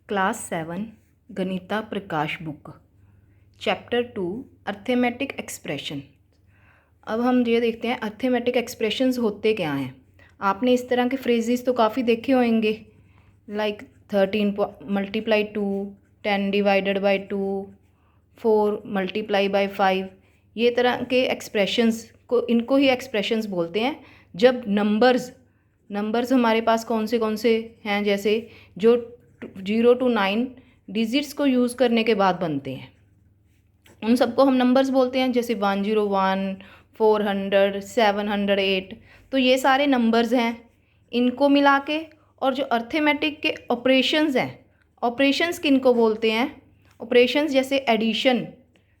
Class 7 गणिता प्रकाश book chapter 2 arithmetic expression. अब हम ये देखते हैं अर्थमेटिक एक्सप्रेशंस होते क्या हैं। आपने इस तरह के फ्रेजेस तो काफ़ी देखे होंगे, like 13 multiply 2, 10 divided by 2, 4 multiply by 5। ये तरह के एक्सप्रेशंस को, इनको ही एक्सप्रेशंस बोलते हैं। जब नंबर्स हमारे पास कौन से हैं, जैसे जो 0 to 9 डिजिट्स को यूज़ करने के बाद बनते हैं, उन सबको हम नंबर्स बोलते हैं। जैसे 101, 400, 708। तो ये सारे नंबर्स हैं, इनको मिला के। और जो अर्थमेटिक के ऑपरेशंस हैं, ऑपरेशंस किनको बोलते हैं? ऑपरेशंस जैसे एडिशन,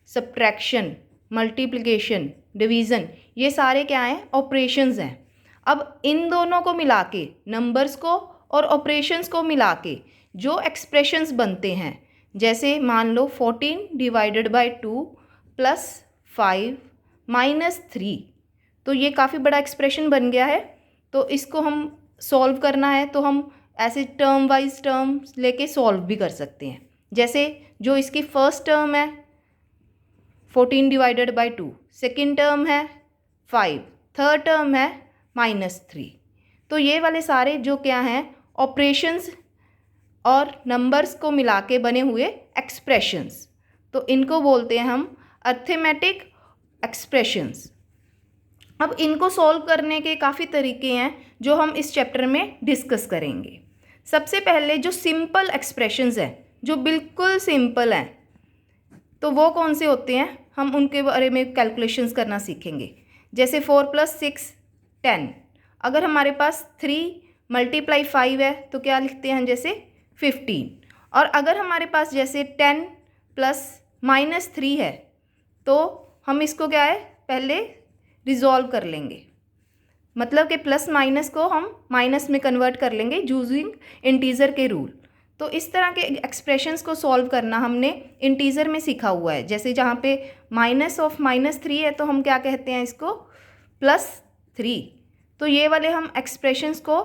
सब्ट्रैक्शन, मल्टीप्लिकेशन, डिवीज़न, ये सारे क्या हैं? ऑपरेशंस हैं। अब इन दोनों को मिला के, नंबर्स को और ऑपरेशंस को मिला के जो एक्सप्रेशंस बनते हैं, जैसे मान लो 14 डिवाइडेड बाई 2 प्लस 5 माइनस 3। तो ये काफ़ी बड़ा एक्सप्रेशन बन गया है। तो इसको हम सॉल्व करना है तो हम ऐसे टर्म वाइज टर्म लेके सॉल्व भी कर सकते हैं। जैसे जो इसकी फर्स्ट टर्म है 14 डिवाइडेड बाई 2, सेकेंड टर्म है 5, थर्ड टर्म है -3। तो ये वाले सारे जो क्या हैं? ऑपरेशंस और नंबर्स को मिला के बने हुए एक्सप्रेशंस। तो इनको बोलते हैं हम अर्थमेटिक एक्सप्रेशंस। अब इनको सॉल्व करने के काफ़ी तरीके हैं जो हम इस चैप्टर में डिस्कस करेंगे। सबसे पहले जो सिंपल एक्सप्रेशंस हैं, जो बिल्कुल सिंपल हैं, तो वो कौन से होते हैं? हम उनके बारे में कैलकुलेशंस करना सीखेंगे। जैसे 4 + 6 10। अगर हमारे पास 3 मल्टीप्लाई 5 है तो क्या लिखते हैं? जैसे 15। और अगर हमारे पास जैसे 10 प्लस -3 है तो हम इसको क्या है, पहले रिजॉल्व कर लेंगे। मतलब कि प्लस माइनस को हम माइनस में कन्वर्ट कर लेंगे यूजिंग इंटीजर के रूल। तो इस तरह के एक्सप्रेशंस को सॉल्व करना हमने इंटीजर में सीखा हुआ है। जैसे जहाँ पे -3 है तो हम क्या कहते हैं इसको? +3। तो ये वाले हम एक्सप्रेशंस को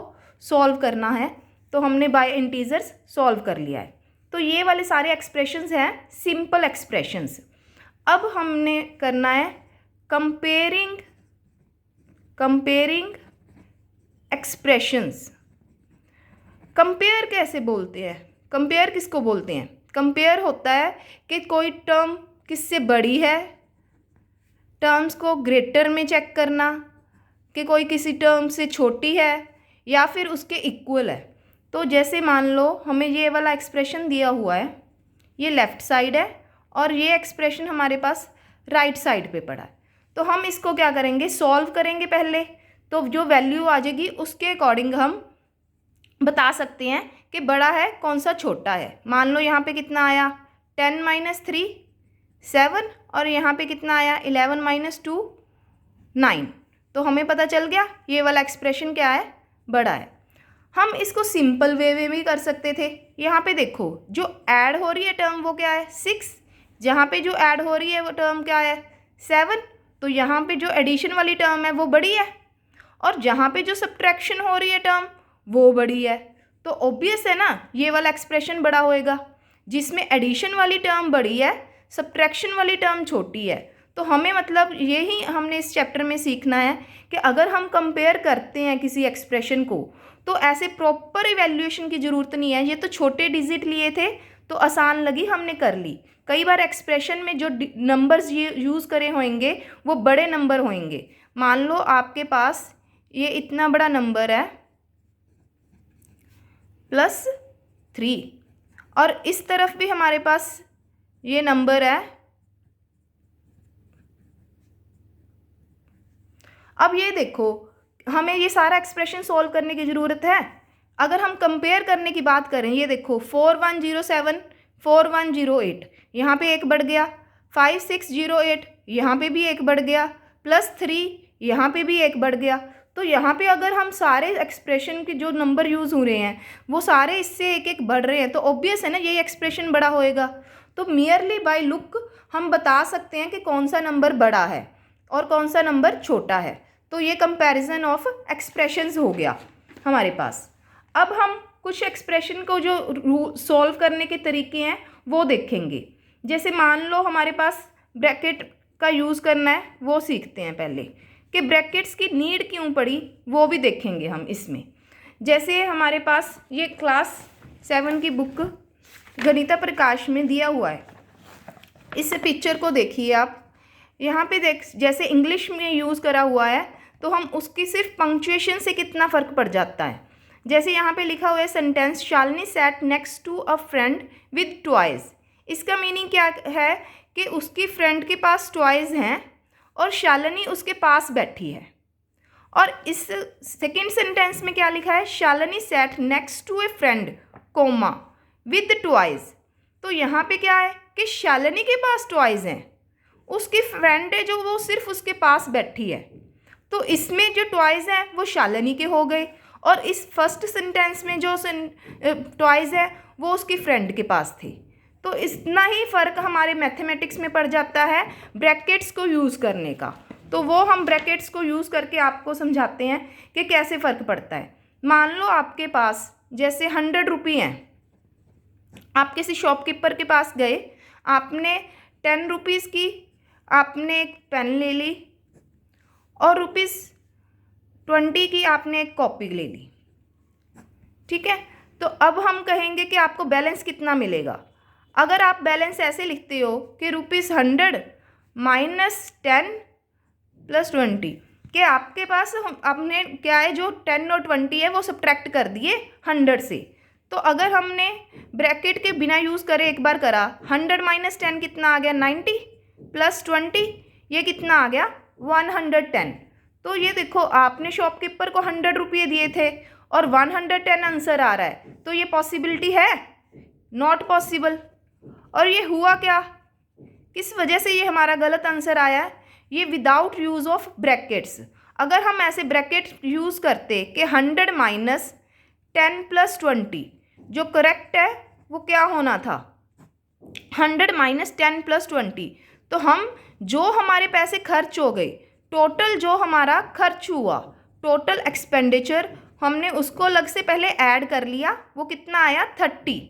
सॉल्व करना है तो हमने बाय इंटीजर्स सॉल्व कर लिया है। तो ये वाले सारे एक्सप्रेशंस हैं सिंपल एक्सप्रेशंस। अब हमने करना है कंपेयरिंग एक्सप्रेशंस। कंपेयर कैसे बोलते हैं? कंपेयर किसको बोलते हैं? कंपेयर होता है कि कोई टर्म किससे बड़ी है, टर्म्स को ग्रेटर में चेक करना कि कोई किसी टर्म से छोटी है या फिर उसके इक्वल है। तो जैसे मान लो हमें ये वाला एक्सप्रेशन दिया हुआ है, ये लेफ़्ट साइड है और ये एक्सप्रेशन हमारे पास राइट साइड पे पड़ा है। तो हम इसको क्या करेंगे? सॉल्व करेंगे पहले। तो जो वैल्यू आ जाएगी उसके अकॉर्डिंग हम बता सकते हैं कि बड़ा है कौन सा छोटा है। मान लो यहाँ पे कितना आया? 10 - 3 7। और यहाँ पे कितना आया? 11 - 2 9। तो हमें पता चल गया ये वाला एक्सप्रेशन क्या है? बड़ा है। हम इसको सिंपल वे में भी कर सकते थे। यहाँ पे देखो जो ऐड हो रही है टर्म वो क्या है? 6। जहाँ पे जो ऐड हो रही है वो टर्म क्या है? 7। तो यहाँ पे जो एडिशन वाली टर्म है वो बड़ी है और जहाँ पे जो सब्ट्रैक्शन हो रही है टर्म वो बड़ी है। तो ऑब्वियस है ना, ये वाला एक्सप्रेशन बड़ा होएगा। जिसमें एडिशन वाली टर्म बड़ी है, सब्ट्रैक्शन वाली टर्म छोटी है। तो हमें मतलब यही हमने इस चैप्टर में सीखना है कि अगर हम कंपेयर करते हैं किसी एक्सप्रेशन को तो ऐसे प्रॉपर इवैल्यूएशन की ज़रूरत नहीं है। ये तो छोटे डिजिट लिए थे तो आसान लगी, हमने कर ली। कई बार एक्सप्रेशन में जो नंबर्स यूज़ करे होंगे वो बड़े नंबर होंगे। मान लो आपके पास ये इतना बड़ा नंबर है +3 और इस तरफ भी हमारे पास ये नंबर है। अब ये देखो हमें ये सारा एक्सप्रेशन सॉल्व करने की ज़रूरत है। अगर हम कंपेयर करने की बात करें, ये देखो 4107 4108, यहाँ पे एक बढ़ गया। 5608, यहाँ पे भी एक बढ़ गया। +3, यहाँ पे भी एक बढ़ गया। तो यहाँ पे अगर हम सारे एक्सप्रेशन के जो नंबर यूज़ हो रहे हैं वो सारे इससे एक एक बढ़ रहे हैं तो ऑब्वियस है ना ये एक्सप्रेशन बड़ा होएगा। तो मियरली बाय लुक हम बता सकते हैं कि कौन सा नंबर बड़ा है और कौन सा नंबर छोटा है। तो ये कंपैरिजन ऑफ एक्सप्रेशंस हो गया हमारे पास। अब हम कुछ एक्सप्रेशन को जो सॉल्व करने के तरीके हैं वो देखेंगे। जैसे मान लो हमारे पास ब्रैकेट का यूज़ करना है, वो सीखते हैं पहले कि ब्रैकेट्स की नीड क्यों पड़ी, वो भी देखेंगे हम इसमें। जैसे हमारे पास ये क्लास 7 की बुक गणिता प्रकाश में दिया हुआ है, इस पिक्चर को देखिए आप। यहाँ पे जैसे इंग्लिश में यूज़ करा हुआ है तो हम उसकी सिर्फ पंक्चुएशन से कितना फ़र्क पड़ जाता है। जैसे यहाँ पे लिखा हुआ है sentence Shalini sat next to a friend with toys. इसका मीनिंग क्या है कि उसकी फ्रेंड के पास टॉयज़ हैं और शालिनी उसके पास बैठी है। और इस सेकेंड सेंटेंस में क्या लिखा है, Shalini sat next to a friend comma with toys. तो यहाँ पे क्या है कि शालिनी के पास टॉयज़ हैं, उसकी फ्रेंड है जो वो सिर्फ उसके पास बैठी है, तो इसमें जो टॉयज़ हैं वो शालिनी के हो गए। और इस फर्स्ट सेंटेंस में जो टॉयज़ है वो उसकी फ्रेंड के पास थे। तो इतना ही फ़र्क हमारे मैथमेटिक्स में पड़ जाता है ब्रैकेट्स को यूज़ करने का। तो वो हम ब्रैकेट्स को यूज़ करके आपको समझाते हैं कि कैसे फ़र्क पड़ता है। मान लो आपके पास जैसे 100 रुपये हैं, आप किसी शॉपकीपर के पास गए, आपने 10 रुपीज़ की आपने एक पेन ले ली और ₹20 की आपने एक कॉपी ले ली, ठीक है। तो अब हम कहेंगे कि आपको बैलेंस कितना मिलेगा। अगर आप बैलेंस ऐसे लिखते हो कि ₹100 माइनस 10 प्लस 20, कि आपके पास आपने क्या है जो 10 और 20 है वो सब्ट्रैक्ट कर दिए 100 से। तो अगर हमने ब्रैकेट के बिना यूज़ करे एक बार करा, 100 माइनस 10 कितना आ गया 90 प्लस 20 ये कितना आ गया 110। तो ये देखो आपने शॉपकीपर को 100 रुपये दिए थे और 110 आंसर आ रहा है, तो ये पॉसिबिलिटी है? Not possible. और ये हुआ क्या, किस वजह से ये हमारा गलत आंसर आया है? ये विदाउट यूज़ ऑफ ब्रैकेट्स। अगर हम ऐसे ब्रैकेट यूज़ करते कि 100 माइनस 10 प्लस 20, जो करेक्ट है वो क्या होना था 100 माइनस 10 प्लस 20। तो हम जो हमारे पैसे खर्च हो गए, टोटल जो हमारा खर्च हुआ, टोटल एक्सपेंडिचर, हमने उसको अलग से पहले ऐड कर लिया, वो कितना आया 30।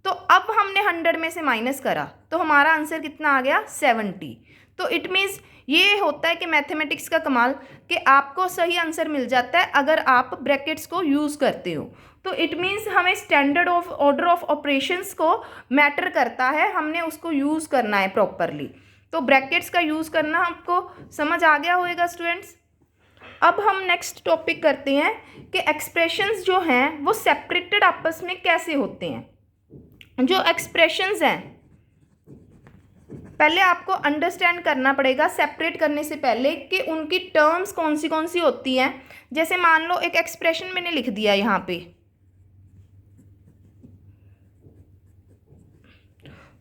तो अब हमने 100 में से माइनस करा तो हमारा आंसर कितना आ गया 70। तो इट मीन्स ये होता है कि मैथमेटिक्स का कमाल कि आपको सही आंसर मिल जाता है अगर आप ब्रैकेट्स को यूज़ करते हो। तो इट मीन्स हमें standard of order of operations को मैटर करता है, हमने उसको यूज़ करना है प्रॉपरली। तो ब्रैकेट्स का यूज़ करना हमको समझ आ गया होगा स्टूडेंट्स। अब हम नेक्स्ट टॉपिक करते हैं कि एक्सप्रेशंस जो हैं वो सेपरेटेड आपस में कैसे होते हैं। जो एक्सप्रेशंस हैं पहले आपको अंडरस्टैंड करना पड़ेगा सेपरेट करने से पहले कि उनकी टर्म्स कौन सी होती हैं। जैसे मान लो एक एक्सप्रेशन मैंने लिख दिया यहाँ पे,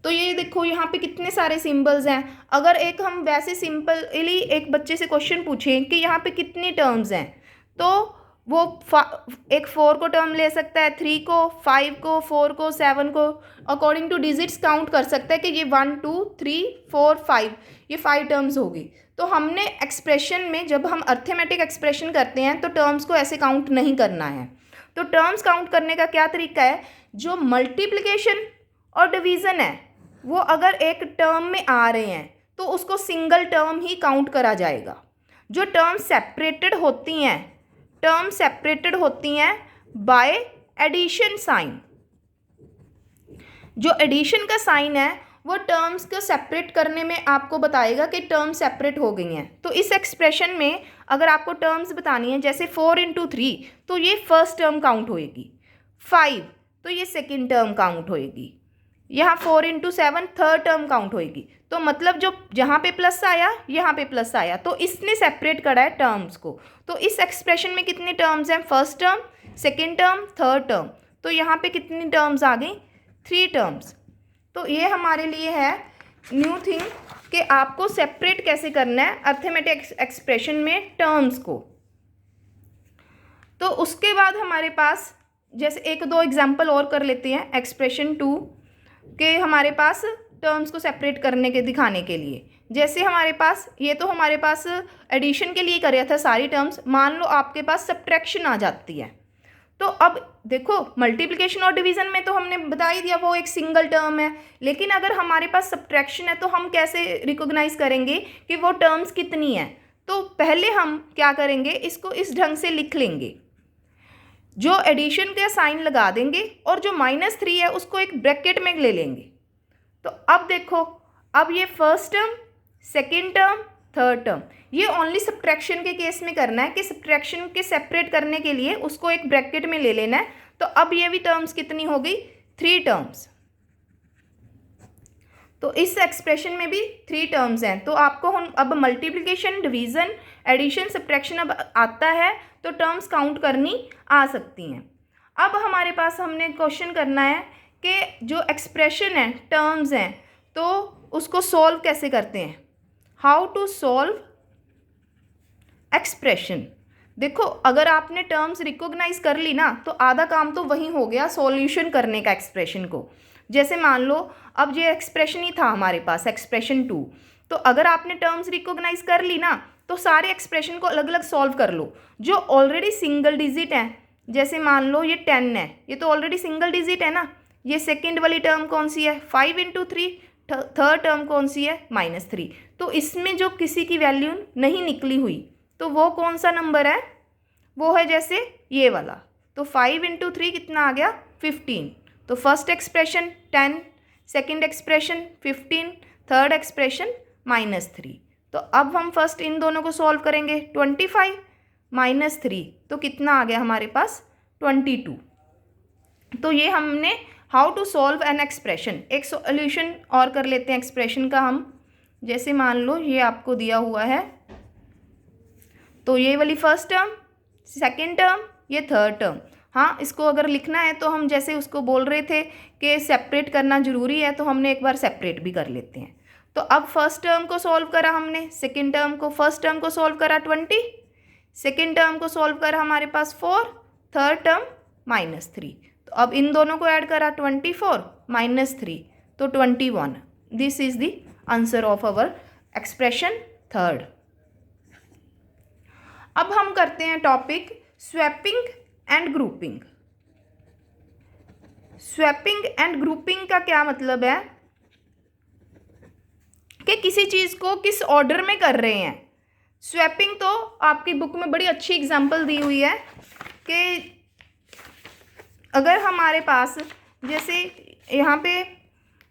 तो ये देखो यहाँ पे कितने सारे सिंबल्स हैं। अगर एक हम वैसे सिंपली एक बच्चे से क्वेश्चन पूछें कि यहाँ पे कितनी टर्म्स हैं, तो वो एक 4 को टर्म ले सकता है, 3 को, 5 को, 4 को, 7 को, अकॉर्डिंग टू डिजिट्स काउंट कर सकता है कि ये 1 2 3 4 5, ये 5 टर्म्स होगी। तो हमने एक्सप्रेशन में जब हम अर्थमेटिक एक्सप्रेशन करते हैं तो टर्म्स को ऐसे काउंट नहीं करना है। तो टर्म्स काउंट करने का क्या तरीका है, जो मल्टीप्लिकेशन और डिवीज़न है वो अगर एक टर्म में आ रहे हैं तो उसको सिंगल टर्म ही काउंट करा जाएगा। जो टर्म सेपरेटेड होती हैं बाय एडिशन साइन। जो एडिशन का साइन है वो टर्म्स को सेपरेट करने में आपको बताएगा कि टर्म सेपरेट हो गई हैं। तो इस एक्सप्रेशन में अगर आपको टर्म्स बतानी है, जैसे 4 × 3 तो ये फर्स्ट टर्म काउंट होएगी, 5 तो ये सेकेंड टर्म काउंट होएगी, यहाँ 4 × 7 थर्ड टर्म काउंट होएगी। तो मतलब जो जहाँ पे प्लस आया यहाँ पे प्लस आया, तो इसने सेपरेट करा है टर्म्स को। तो इस एक्सप्रेशन में कितने टर्म्स हैं, first term, second term, third term. तो यहाँ पे कितनी टर्म्स आ गई, 3 टर्म्स। तो ये हमारे लिए है न्यू थिंग कि आपको सेपरेट कैसे करना है अर्थमेटिक एक्सप्रेशन में टर्म्स को। तो उसके बाद हमारे पास जैसे 1-2 एग्जाम्पल और कर लेते हैं एक्सप्रेशन 2 के हमारे पास टर्म्स को सेपरेट करने के दिखाने के लिए। जैसे हमारे पास ये तो हमारे पास एडिशन के लिए कर रहा था सारी टर्म्स, मान लो आपके पास सब्ट्रैक्शन आ जाती है, तो अब देखो मल्टीप्लिकेशन और डिवीज़न में तो हमने बता ही दिया वो एक सिंगल टर्म है, लेकिन अगर हमारे पास सब्ट्रैक्शन है तो हम कैसे रिकॉग्नाइज करेंगे कि वो टर्म्स कितनी है। तो पहले हम क्या करेंगे, इसको इस ढंग से लिख लेंगे, जो एडिशन का साइन लगा देंगे और जो -3 है उसको एक ब्रैकेट में ले लेंगे। तो अब देखो, अब ये first term, second term, third term, ये ओनली सब्ट्रैक्शन के केस में करना है कि सब्ट्रैक्शन के सेपरेट करने के लिए उसको एक ब्रैकेट में ले लेना है। तो अब ये भी टर्म्स कितनी हो गई, 3 टर्म्स। तो इस एक्सप्रेशन में भी 3 टर्म्स हैं। तो आपको हम अब मल्टीप्लिकेशन, डिवीज़न, एडिशन, सब्ट्रैक्शन अब आता है तो टर्म्स काउंट करनी आ सकती हैं। अब हमारे पास हमने क्वेश्चन करना है कि जो एक्सप्रेशन है, टर्म्स हैं, तो उसको सॉल्व कैसे करते हैं, हाउ टू सॉल्व एक्सप्रेशन। देखो अगर आपने टर्म्स रिकॉग्नाइज कर ली ना तो आधा काम तो वहीं हो गया सॉल्यूशन करने का एक्सप्रेशन को। जैसे मान लो अब ये एक्सप्रेशन ही था हमारे पास, एक्सप्रेशन 2, तो अगर आपने टर्म्स रिकॉग्नाइज कर ली ना तो सारे एक्सप्रेशन को अलग अलग सॉल्व कर लो। जो ऑलरेडी सिंगल डिजिट है, जैसे मान लो ये 10 है, ये तो ऑलरेडी सिंगल डिजिट है ना। ये सेकेंड वाली टर्म कौन सी है, 5 × 3, थर्ड टर्म कौन सी है, -3। तो इसमें जो किसी की वैल्यू नहीं निकली हुई तो वो कौन सा नंबर है, वो है जैसे ये वाला। तो 5 × 3 कितना आ गया, 15। तो first expression 10, second expression 15, third expression -3। तो अब हम फर्स्ट इन दोनों को सॉल्व करेंगे। 25 -3 तो कितना आ गया हमारे पास, 22। तो ये हमने how to solve an expression. एक सॉल्यूशन और कर लेते हैं एक्सप्रेशन का हम। जैसे मान लो ये आपको दिया हुआ है, तो ये वाली फर्स्ट टर्म, सेकेंड टर्म, ये थर्ड टर्म। हाँ, इसको अगर लिखना है तो हम जैसे उसको बोल रहे थे कि सेपरेट करना ज़रूरी है, तो हमने एक बार सेपरेट भी कर लेते हैं। तो अब फर्स्ट टर्म को सॉल्व करा हमने, सेकेंड टर्म को, फर्स्ट टर्म को सॉल्व करा 20, सेकेंड टर्म को सॉल्व करा हमारे पास 4, थर्ड टर्म -3। तो अब इन दोनों को ऐड करा 24 -3 तो 21। This is the answer of our expression third. अब हम करते हैं topic swapping and grouping. Swapping and grouping का क्या मतलब है कि किसी चीज़ को किस ऑर्डर में कर रहे हैं। स्वैपिंग तो आपकी बुक में बड़ी अच्छी एग्जांपल दी हुई है कि अगर हमारे पास जैसे यहाँ पे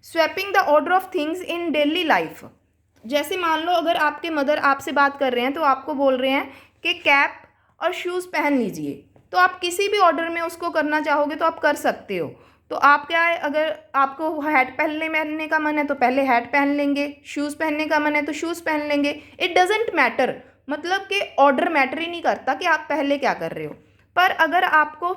swapping the order of things in daily life. जैसे मान लो अगर आपके मदर आपसे बात कर रहे हैं तो आपको बोल रहे हैं कि कैप और शूज़ पहन लीजिए, तो आप किसी भी ऑर्डर में उसको करना चाहोगे तो आप कर सकते हो। तो आप क्या है, अगर आपको हैट पहनने का मन है तो पहले हैट पहन लेंगे, शूज़ पहनने का मन है तो शूज़ पहन लेंगे। इट डजेंट मैटर, मतलब कि ऑर्डर मैटर ही नहीं करता कि आप पहले क्या कर रहे हो। पर अगर आपको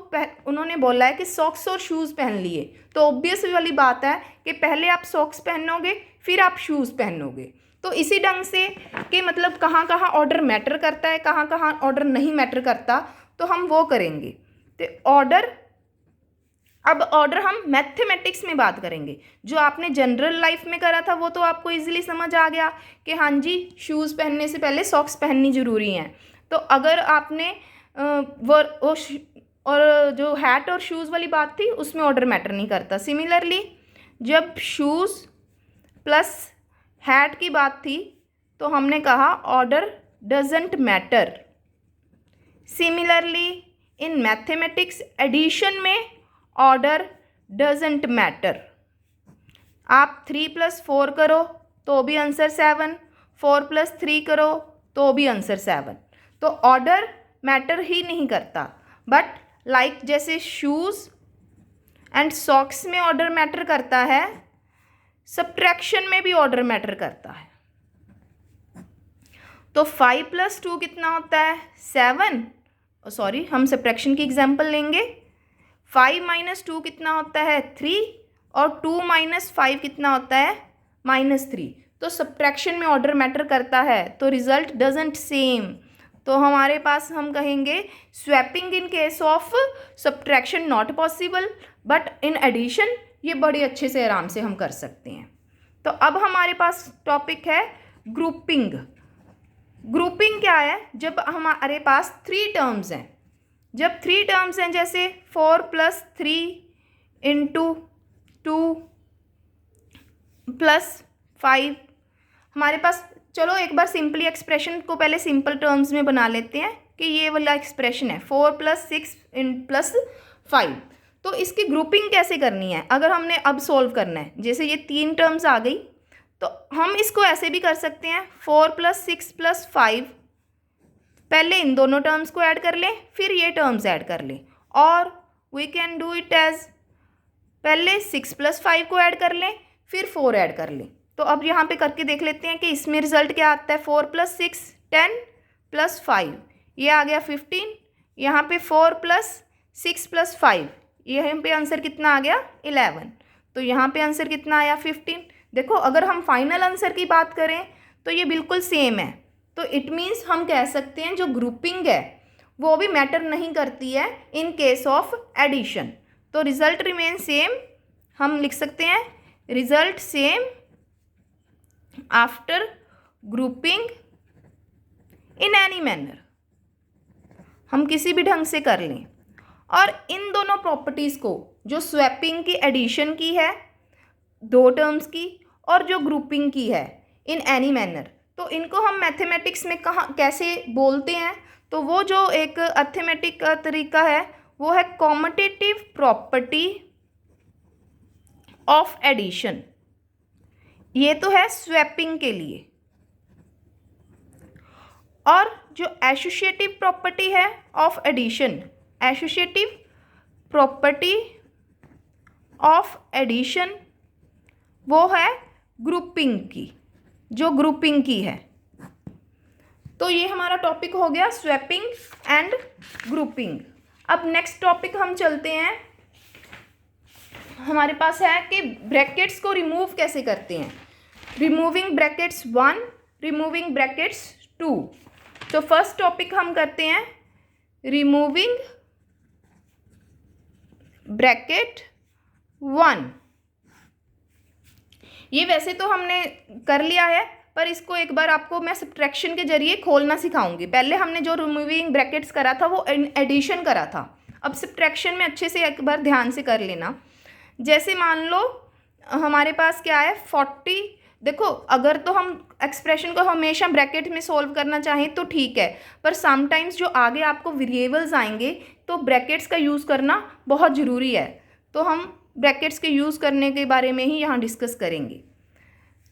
उन्होंने बोला है कि सॉक्स और शूज़ पहन लिए, तो ऑब्वियस वाली बात है कि पहले आप सॉक्स पहनोगे फिर आप शूज़ पहनोगे। तो इसी ढंग से कि मतलब कहाँ कहाँ ऑर्डर मैटर करता है, कहाँ कहाँ ऑर्डर नहीं मैटर करता, तो हम वो करेंगे। तो ऑर्डर, अब ऑर्डर हम मैथमेटिक्स में बात करेंगे। जो आपने जनरल लाइफ में करा था वो तो आपको इजीली समझ आ गया कि हाँ जी, शूज़ पहनने से पहले सॉक्स पहननी ज़रूरी हैं। तो अगर आपने और जो हैट और शूज़ वाली बात थी उसमें ऑर्डर मैटर नहीं करता। सिमिलरली जब शूज़ प्लस हैट की बात थी तो हमने कहा order doesn't matter. Similarly in mathematics addition में ऑर्डर डजेंट मैटर। आप 3 + 4 करो तो भी आंसर 7, 4 + 3 करो तो भी आंसर 7। तो ऑर्डर मैटर ही नहीं करता। बट लाइक जैसे शूज़ एंड सॉक्स में ऑर्डर मैटर करता है, सब्ट्रैक्शन में भी ऑर्डर मैटर करता है। तो 5 + 2 कितना होता है, 7। सॉरी, हम सब्ट्रैक्शन की एग्जांपल लेंगे। 5 - 2 कितना होता है, 3, और 2 - 5 कितना होता है, -3। तो सब्ट्रैक्शन में ऑर्डर मैटर करता है, तो रिजल्ट डजेंट सेम। तो हमारे पास हम कहेंगे swapping in case of subtraction not possible, but in addition ये बड़े अच्छे से आराम से हम कर सकते हैं। तो अब हमारे पास टॉपिक है ग्रुपिंग। ग्रुपिंग क्या है, जब हमारे पास 3 टर्म्स हैं, जब 3 टर्म्स हैं, जैसे 4 + 3 × 2 + 5 हमारे पास, चलो एक बार सिंपली एक्सप्रेशन को पहले सिंपल टर्म्स में बना लेते हैं कि ये वाला एक्सप्रेशन है 4 + 6 + 5। तो इसकी ग्रुपिंग कैसे करनी है, अगर हमने अब सॉल्व करना है, जैसे ये 3 टर्म्स आ गई तो हम इसको ऐसे भी कर सकते हैं 4 + 6 + 5, पहले इन दोनों टर्म्स को ऐड कर लें, फिर ये टर्म्स ऐड कर लें, और we can do it as पहले 6 + 5 को ऐड कर लें, फिर 4 ऐड कर लें। तो अब यहाँ पे करके देख लेते हैं कि इसमें रिजल्ट क्या आता है। 4 + 6 10 + 5 ये आ गया 15, यहाँ पे 4 + 6 + 5 यहाँ पे आंसर कितना आ गया 11, तो यहाँ पे आंसर कितना आया 15। देखो अगर हम फाइनल आंसर की बात करें तो ये बिल्कुल सेम है, तो इट मीन्स हम कह सकते हैं जो ग्रुपिंग है वो भी मैटर नहीं करती है इन केस ऑफ एडिशन। तो रिजल्ट रिमेन सेम, हम लिख सकते हैं result same after grouping in any manner, हम किसी भी ढंग से कर लें। और इन दोनों प्रॉपर्टीज़ को, जो स्वैपिंग की एडिशन की है 2 टर्म्स की और जो ग्रुपिंग की है इन एनी मैनर, तो इनको हम मैथमेटिक्स में कहाँ कैसे बोलते हैं, तो वो जो एक अर्थमेटिक का तरीका है वो है कॉम्यूटेटिव प्रॉपर्टी ऑफ एडिशन। ये तो है स्वैपिंग के लिए। और जो एसोसिएटिव प्रॉपर्टी है of addition, associative property of addition वो है ग्रुपिंग की, जो ग्रुपिंग की है। तो ये हमारा टॉपिक हो गया स्वैपिंग एंड ग्रुपिंग। अब नेक्स्ट टॉपिक हम चलते हैं, हमारे पास है कि ब्रैकेट्स को रिमूव कैसे करते हैं, रिमूविंग ब्रैकेट्स 1, रिमूविंग ब्रैकेट्स 2। तो फर्स्ट टॉपिक हम करते हैं रिमूविंग ब्रैकेट 1। ये वैसे तो हमने कर लिया है, पर इसको एक बार आपको मैं सब्ट्रैक्शन के जरिए खोलना सिखाऊंगी। पहले हमने जो रिमूविंग ब्रैकेट्स करा था वो एडिशन करा था, अब सब्ट्रैक्शन में अच्छे से एक बार ध्यान से कर लेना। जैसे मान लो हमारे पास क्या है 40, देखो अगर तो हम एक्सप्रेशन को हमेशा ब्रैकेट में सॉल्व करना चाहें तो ठीक है, पर समटाइम्स जो आगे आपको वेरिएबल्स आएंगे तो ब्रैकेट्स का यूज़ करना बहुत ज़रूरी है। तो हम ब्रैकेट्स के यूज़ करने के बारे में ही यहाँ डिस्कस करेंगे।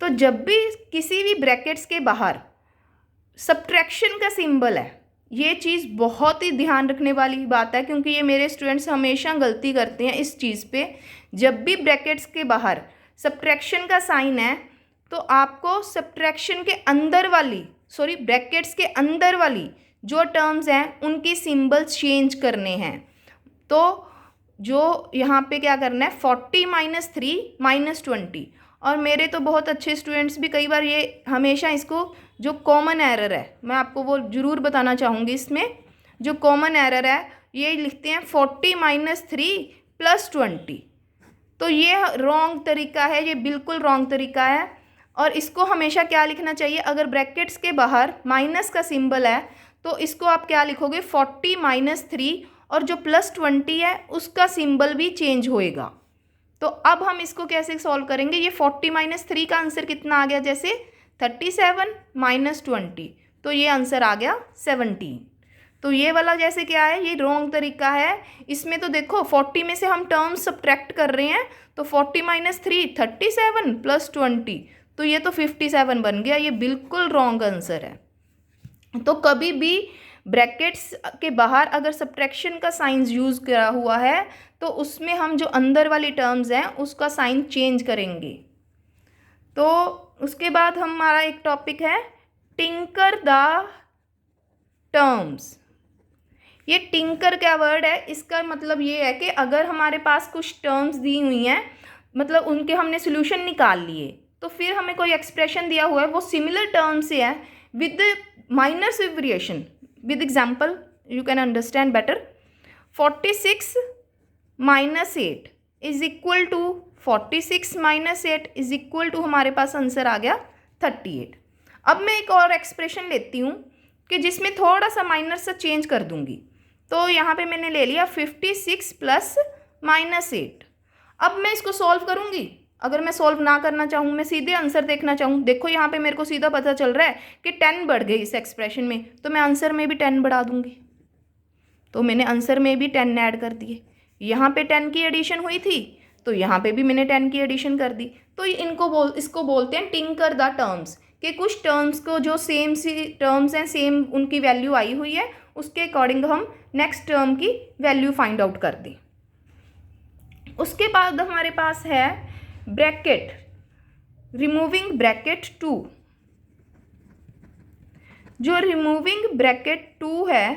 तो जब भी किसी भी ब्रैकेट्स के बाहर सब्ट्रैक्शन का सिंबल है, ये चीज़ बहुत ही ध्यान रखने वाली बात है, क्योंकि ये मेरे स्टूडेंट्स हमेशा गलती करते हैं इस चीज़ पे। जब भी ब्रैकेट्स के बाहर सब्ट्रैक्शन का साइन है तो आपको सब्ट्रैक्शन के अंदर वाली, ब्रैकेट्स के अंदर वाली जो टर्म्स हैं उनकी सिंबल्स चेंज करने हैं। तो जो यहाँ पे क्या करना है 40 - 3 - 20। और मेरे तो बहुत अच्छे स्टूडेंट्स भी कई बार ये हमेशा इसको, जो कॉमन एरर है मैं आपको वो ज़रूर बताना चाहूँगी, इसमें जो कॉमन एरर है ये लिखते हैं 40 - 3 + 20। तो ये रॉन्ग तरीका है, ये बिल्कुल रॉन्ग तरीका है। और इसको हमेशा क्या लिखना चाहिए, अगर ब्रैकेट्स के बाहर माइनस का सिंबल है तो इसको आप क्या लिखोगे 40 - 3, और जो +20 है उसका सिंबल भी चेंज होएगा। तो अब हम इसको कैसे सॉल्व करेंगे, ये 40 - 3 का आंसर कितना आ गया, जैसे 37 - 20, तो ये आंसर आ गया 17। तो ये वाला जैसे क्या है, ये रॉन्ग तरीका है। इसमें तो देखो 40 में से हम टर्म्स सब्ट्रैक्ट कर रहे हैं, तो 40 - 3 37 + 20, तो ये तो 57 बन गया। ये बिल्कुल रॉन्ग आंसर है। तो कभी भी ब्रैकेट्स के बाहर अगर सब्ट्रैक्शन का साइंस यूज़ करा हुआ है तो उसमें हम जो अंदर वाली टर्म्स हैं उसका साइन चेंज करेंगे। तो उसके बाद हमारा एक टॉपिक है टिंकर द टर्म्स। ये टिंकर क्या वर्ड है, इसका मतलब ये है कि अगर हमारे पास कुछ टर्म्स दी हुई हैं, मतलब उनके हमने सोल्यूशन निकाल लिए, तो फिर हमें कोई एक्सप्रेशन दिया हुआ है वो सिमिलर टर्म से है with minor variation. With example you can understand better. 46 - 8 is equal to 46 - 8 is equal to हमारे पास आंसर आ गया 38। अब मैं एक और एक्सप्रेशन लेती हूँ कि जिसमें थोड़ा सा माइनर सा चेंज कर दूँगी। तो यहाँ पे मैंने ले लिया 56 प्लस -8। अब मैं इसको सॉल्व करूँगी। अगर मैं सॉल्व ना करना चाहूँ, मैं सीधे आंसर देखना चाहूँ, देखो यहाँ पे मेरे को सीधा पता चल रहा है कि 10 बढ़ गई इस एक्सप्रेशन में, तो मैं आंसर में भी 10 बढ़ा दूँगी। तो मैंने आंसर में भी 10 ऐड कर दिए। यहाँ पे 10 की एडिशन हुई थी, तो यहाँ पे भी मैंने 10 की एडिशन कर दी। तो इसको बोलते हैं टिंकर द टर्म्स, कि कुछ टर्म्स को जो सेम सी टर्म्स हैं, सेम उनकी वैल्यू आई हुई है, उसके अकॉर्डिंग हम नेक्स्ट टर्म की वैल्यू फाइंड आउट कर दी। उसके बाद हमारे पास है ब्रैकेट, रिमूविंग ब्रैकेट 2। जो रिमूविंग ब्रैकेट 2 है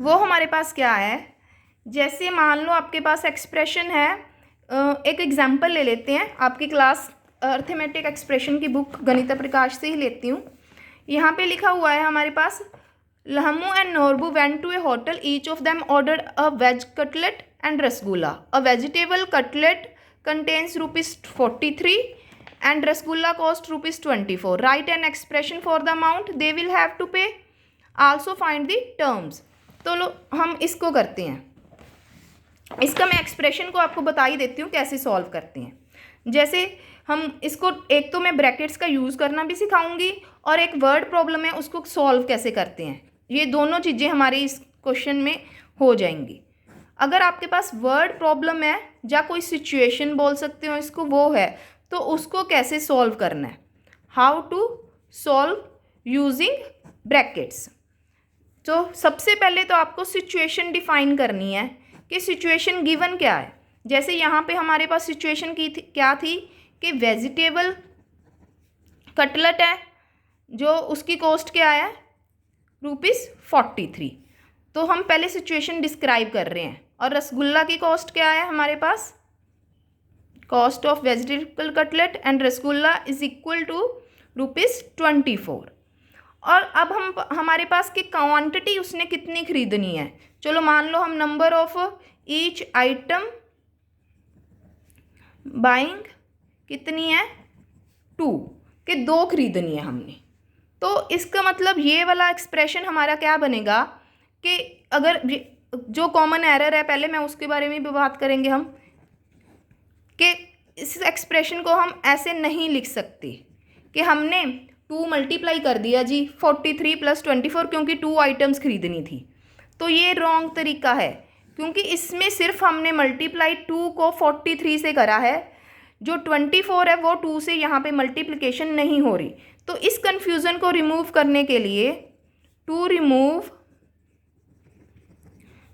वो हमारे पास क्या है, जैसे मान लो आपके पास एक्सप्रेशन है, एक एग्जांपल ले लेते हैं, आपकी क्लास अर्थमेटिक एक्सप्रेशन की बुक गणित प्रकाश से ही लेती हूँ। यहाँ पे लिखा हुआ है हमारे पास, Lhamu and Norbu went to a hotel, each of them ordered a veg cutlet and rasgulla. A vegetable cutlet contains ₹43 and rasgulla cost ₹24। Write an expression for the amount they will have to pay, also find the terms. तो लो हम इसको करते हैं। इसका मैं expression को आपको बता ही देती हूँ कैसे सॉल्व करते हैं। जैसे हम इसको, एक तो मैं ब्रैकेट्स का यूज़ करना भी सिखाऊंगी और एक वर्ड प्रॉब्लम है उसको सॉल्व कैसे करते हैं, ये दोनों चीज़ें हमारी इस क्वेश्चन में हो जाएंगी। अगर आपके पास वर्ड प्रॉब्लम है या कोई सिचुएशन बोल सकते हो इसको, वो है, तो उसको कैसे सॉल्व करना है, how to solve using brackets. तो सबसे पहले तो आपको सिचुएशन डिफाइन करनी है कि सिचुएशन गिवन क्या है। जैसे यहाँ पे हमारे पास सिचुएशन क्या थी कि वेजिटेबल कटलेट है, जो उसकी कॉस्ट क्या है, ₹43। तो हम पहले सिचुएशन डिस्क्राइब कर रहे हैं। और रसगुल्ला की कॉस्ट क्या है हमारे पास, cost of vegetable cutlet and rasgulla is equal to ₹24। और अब हमारे पास की क्वांटिटी उसने कितनी खरीदनी है, चलो मान लो हम number of each item buying कितनी है, 2, कि 2 खरीदनी है हमने। तो इसका मतलब ये वाला एक्सप्रेशन हमारा क्या बनेगा कि अगर जो कॉमन एरर है, पहले मैं उसके बारे में भी बात करेंगे हम, कि इस एक्सप्रेशन को हम ऐसे नहीं लिख सकते कि हमने 2 मल्टीप्लाई कर दिया जी 43 + 24, क्योंकि 2 आइटम्स खरीदनी थी। तो ये रॉन्ग तरीका है, क्योंकि इसमें सिर्फ हमने मल्टीप्लाई 2 को 43 से करा है, जो 24 है वो 2 से यहाँ पे मल्टीप्लिकेशन नहीं हो रही। तो इस कन्फ्यूज़न को रिमूव करने के लिए, to remove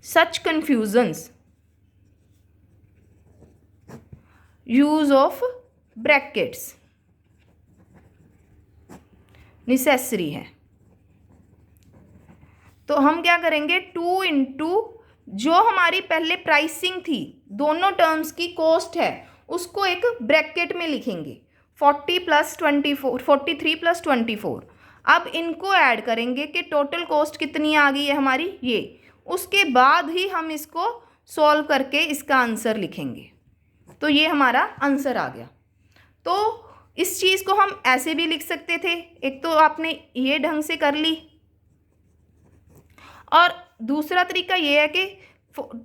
such confusions, use of brackets necessary है। तो हम क्या करेंगे, 2 इंटू जो हमारी पहले प्राइसिंग थी, दोनों टर्म्स की कॉस्ट है, उसको एक ब्रैकेट में लिखेंगे, 43 + 24। अब इनको ऐड करेंगे कि टोटल कॉस्ट कितनी आ गई है हमारी, ये। उसके बाद ही हम इसको सॉल्व करके इसका आंसर लिखेंगे। तो ये हमारा आंसर आ गया। तो इस चीज़ को हम ऐसे भी लिख सकते थे, एक तो आपने ये ढंग से कर ली, और दूसरा तरीका ये है कि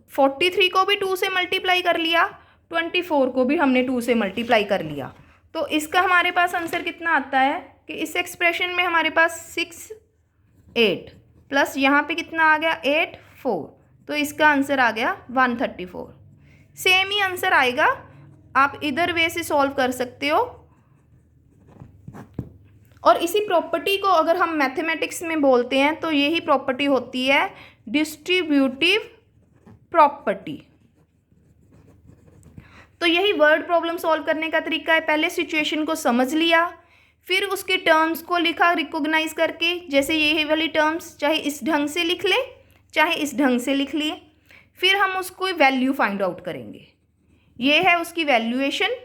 43 को भी 2 से मल्टीप्लाई कर लिया, 24 को भी हमने 2 से मल्टीप्लाई कर लिया। तो इसका हमारे पास आंसर कितना आता है कि इस एक्सप्रेशन में हमारे पास 6, 8 प्लस यहाँ पे कितना आ गया, 8, 4। तो इसका आंसर आ गया 134। सेम ही आंसर आएगा, आप इधर वे से सॉल्व कर सकते हो। और इसी प्रॉपर्टी को अगर हम मैथमेटिक्स में बोलते हैं तो यही प्रॉपर्टी होती है डिस्ट्रीब्यूटिव प्रॉपर्टी। तो यही वर्ड प्रॉब्लम सॉल्व करने का तरीका है। पहले सिचुएशन को समझ लिया, फिर उसके टर्म्स को लिखा रिकॉग्नाइज करके, जैसे ये वाली टर्म्स चाहे इस ढंग से लिख ले चाहे इस ढंग से लिख लिए, फिर हम उसको वैल्यू फाइंड आउट करेंगे। ये है उसकी वैल्यूएशन।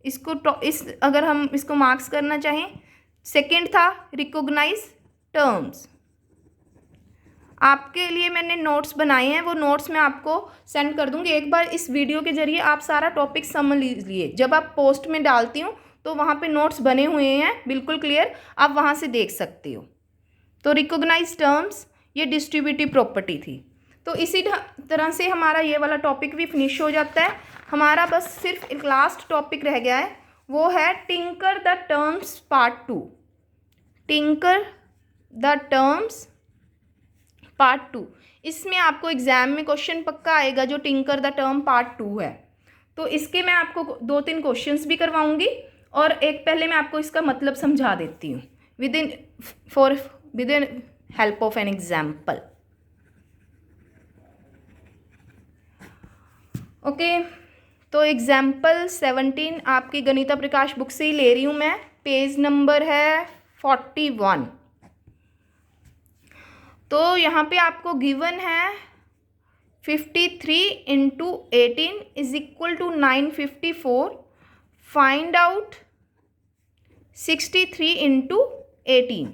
इसको अगर हम इसको मार्क्स करना चाहें, सेकंड था रिकॉग्नाइज टर्म्स। आपके लिए मैंने नोट्स बनाए हैं, वो नोट्स मैं आपको सेंड कर दूंगी। एक बार इस वीडियो के जरिए आप सारा टॉपिक समझ लीजिए, जब आप पोस्ट में डालती हूँ तो वहाँ पे नोट्स बने हुए हैं बिल्कुल क्लियर, आप वहाँ से देख सकते हो। तो रिकॉग्नाइज टर्म्स, ये डिस्ट्रीब्यूटिव प्रॉपर्टी थी। तो इसी तरह से हमारा ये वाला टॉपिक भी फिनिश हो जाता है। हमारा बस सिर्फ एक लास्ट टॉपिक रह गया है, वो है tinker the terms part 2। Tinker the terms part 2, इसमें आपको एग्जाम में क्वेश्चन पक्का आएगा जो टिंकर द टर्म पार्ट 2 है। तो इसके मैं आपको 2-3 क्वेश्चंस भी करवाऊंगी और एक पहले मैं आपको इसका मतलब समझा देती हूँ with in help of an example. Okay, तो एग्जाम्पल 17 आपकी गणिता प्रकाश बुक से ही ले रही हूँ मैं। पेज नंबर है 41। तो यहाँ पे आपको गिवन है 53 into 18 is equal to 954। Find out 63 into 18।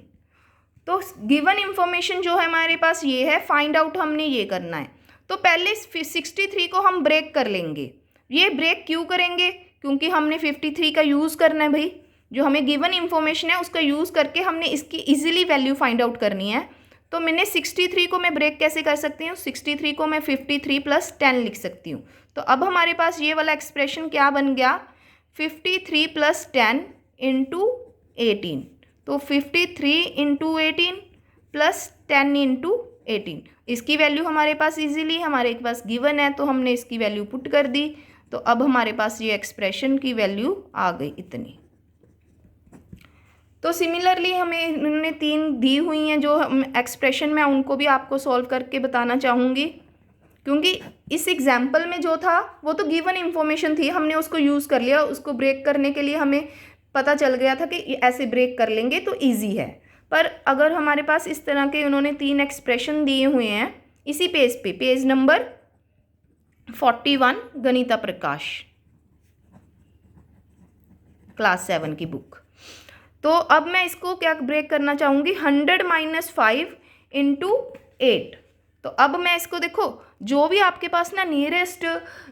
तो गिवन इंफॉर्मेशन जो है हमारे पास ये है, फाइंड आउट हमने ये करना है। तो पहले 63 को हम ब्रेक कर लेंगे। ये ब्रेक क्यों करेंगे? क्योंकि हमने 53 का यूज़ करना है भाई, जो हमें गिवन इंफॉर्मेशन है उसका यूज़ करके हमने इसकी इजीली वैल्यू फाइंड आउट करनी है। तो मैंने 63 को मैं ब्रेक कैसे कर सकती हूँ? 63 को मैं 53 + 10 लिख सकती हूँ। तो अब हमारे पास ये वाला एक्सप्रेशन क्या बन गया? 53 + 10 इंटू 18। तो 53 इंटू 18 + 10 इंटू 18, इसकी वैल्यू हमारे पास इजीली हमारे पास गिवन है, तो हमने इसकी वैल्यू पुट कर दी। तो अब हमारे पास ये एक्सप्रेशन की वैल्यू आ गई इतनी। तो सिमिलरली हमें इन्होंने 3 दी हुई हैं जो एक्सप्रेशन मैं उनको भी आपको सॉल्व करके बताना चाहूँगी, क्योंकि इस एग्जाम्पल में जो था वो तो गिवन इंफॉर्मेशन थी, हमने उसको यूज़ कर लिया। उसको ब्रेक करने के लिए हमें पता चल गया था कि ऐसे ब्रेक कर लेंगे तो ईजी है। पर अगर हमारे पास इस तरह के उन्होंने 3 एक्सप्रेशन दिए हुए हैं इसी पेज पे, पेज नंबर 41 गणिता प्रकाश क्लास 7 की बुक। तो अब मैं इसको क्या ब्रेक करना चाहूँगी? 100 - 5 इंटू 8। तो अब मैं इसको देखो, जो भी आपके पास ना नियरेस्ट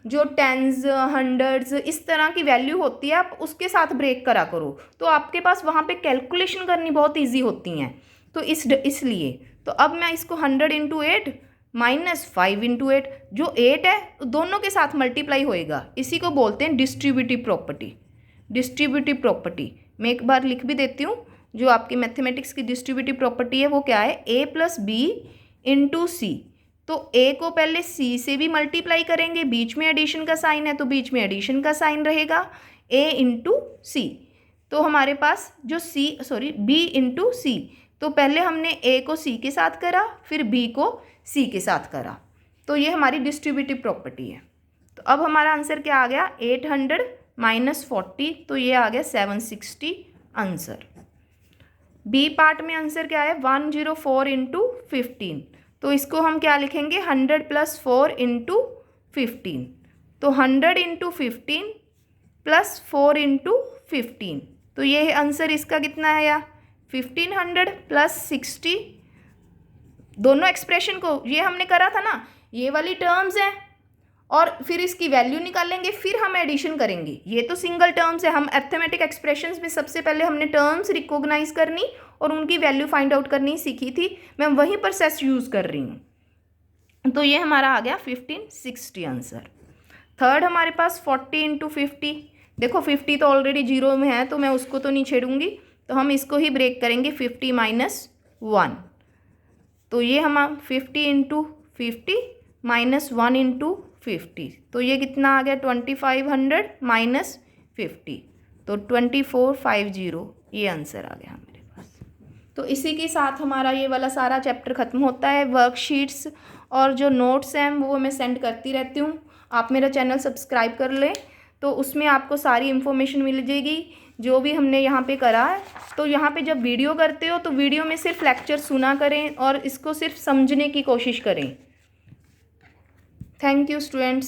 जो टेंस, हंड्रेड्स इस तरह की वैल्यू होती है, आप उसके साथ ब्रेक करा करो, तो आपके पास वहाँ पे कैलकुलेशन करनी बहुत इजी होती हैं। तो इसलिए तो अब मैं इसको 100 इंटू 8 माइनस 5 इंटू 8, जो 8 है दोनों के साथ मल्टीप्लाई होएगा। इसी को बोलते हैं डिस्ट्रीब्यूटिव प्रॉपर्टी। डिस्ट्रीब्यूटिव प्रॉपर्टी मैं एक बार लिख भी देती हूँ। जो आपकी मैथमेटिक्स की डिस्ट्रीब्यूटिव प्रॉपर्टी है वो क्या है? a + b इंटू सी। तो a को पहले c से भी मल्टीप्लाई करेंगे, बीच में एडिशन का साइन है तो बीच में एडिशन का साइन रहेगा, a इंटू सी। तो हमारे पास जो b इंटू सी, तो पहले हमने a को c के साथ करा, फिर b को c के साथ करा। तो ये हमारी डिस्ट्रीब्यूटिव प्रॉपर्टी है। तो अब हमारा आंसर क्या आ गया? 800 - 40, तो ये आ गया 760 आंसर। बी पार्ट में आंसर क्या है? 104 इंटू 15। तो इसको हम क्या लिखेंगे? 100 + 4 इंटू 15। तो 100 इंटू 15 + 4 इंटू 15, तो ये आंसर इसका कितना है या 1500 + 60। दोनों एक्सप्रेशन को ये हमने करा था ना, ये वाली टर्म्स हैं और फिर इसकी वैल्यू निकालेंगे, फिर हम एडिशन करेंगे। ये तो सिंगल टर्म्स है। हम अरिथमेटिक एक्सप्रेशंस में सबसे पहले हमने टर्म्स रिकॉग्नाइज करनी और उनकी वैल्यू फाइंड आउट करनी सीखी थी। मैं वही प्रोसेस यूज़ कर रही हूँ। तो ये हमारा आ गया 1560 आंसर। थर्ड हमारे पास 40 इंटू 50। देखो 50 तो ऑलरेडी 0 में है तो मैं उसको तो नहीं छेड़ूंगी, तो हम इसको ही ब्रेक करेंगे 50 - 1। तो ये हम 50 इंटू 50 - 1 इंटू 50, तो ये कितना आ गया? 2500 - 50, तो 2450 ये आंसर आ गया मेरे पास। तो इसी के साथ हमारा ये वाला सारा चैप्टर ख़त्म होता है। वर्कशीट्स और जो नोट्स हैं वो मैं सेंड करती रहती हूँ। आप मेरा चैनल सब्सक्राइब कर लें तो उसमें आपको सारी इन्फॉर्मेशन मिल जाएगी जो भी हमने यहाँ पे करा है। तो यहाँ पे जब वीडियो करते हो तो वीडियो में सिर्फ लेक्चर सुना करें और इसको सिर्फ समझने की कोशिश करें। Thank you, students.